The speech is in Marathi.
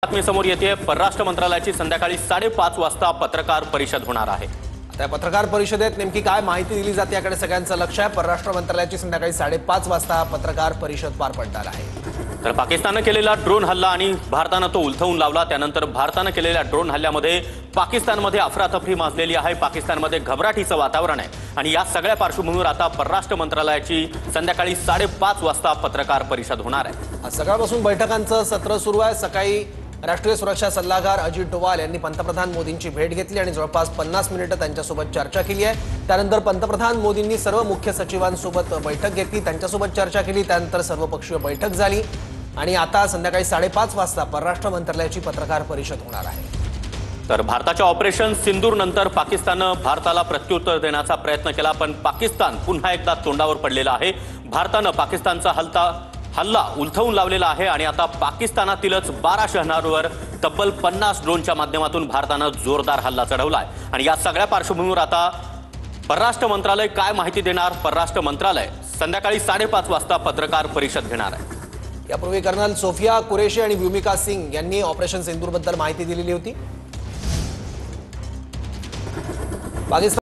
बातमी समोर येते। परराष्ट्र मंत्रालयाची संध्याकाळी 5:30 वाजता पत्रकार परिषद होणार आहे। त्या पत्रकार परिषदेत नेमकी काय माहिती दिली जाते याकडे सगळ्यांचं लक्ष आहे। परराष्ट्र मंत्रालयाची संध्याकाळी 5:30 वाजता पत्रकार परिषद पार पडणार आहे। तर पाकिस्तानने केलेला ड्रोन हल्ला आणि भारताने तो उलथवून लावला। त्यानंतर भारताने केलेल्या ड्रोन हल्ल्यामध्ये पाकिस्तानमध्ये अफरातफरी माजलेली आहे। पाकिस्तानमध्ये घबराटीचं वातावरण आहे आणि या सगळ्या पार्श्वभूमीवर आता परराष्ट्र मंत्रालयाची संध्याकाळी 5:30 वाजता पत्रकार परिषद होणार आहे। सकाळपासून बैठकांचं सत्र सुरू आहे। सकाळी राष्ट्रीय सुरक्षा सल्लागार अजित डोवाल यांनी पंतप्रधान मोदींची भेट घेतली आणि जवळपास 50 मिनिटं त्यांच्यासोबत चर्चा केली आहे। त्यानंतर पंतप्रधान मोदींनी सर्व मुख्य सचिवांसोबत बैठक घेतली, त्यांच्यासोबत चर्चा केली। त्यानंतर सर्वपक्षीय बैठक झाली आणि आता संध्याकाळी 5:30 वाजता परराष्ट्र मंत्रालयाची पत्रकार परिषद होणार आहे। तर भारताच्या ऑपरेशन सिंदूर नंतर पाकिस्तानने भारताला प्रत्युत्तर देण्याचा प्रयत्न केला, पण पाकिस्तान पुन्हा एकदा तोंडावर पडलेला आहे। भारताने पाकिस्तानचा हल्ला उलथवून लावलेला आहे आणि आता पाकिस्तानातीलच 12 शहरांवर तब्बल 50 ड्रोनच्या माध्यमातून भारताने जोरदार हल्ला चढवलाय आणि या सगळ्या पार्श्वभूमीवर आता परराष्ट्र मंत्रालय काय माहिती देणार? परराष्ट्र मंत्रालय संध्याकाळी 5:30 वाजता पत्रकार परिषद घेणार आहे। यापूर्वी कर्नल सोफिया कुरेशी आणि भूमिका सिंग यांनी ऑपरेशन सिंदूरबद्दल माहिती दिलेली होती। पाकिस्तान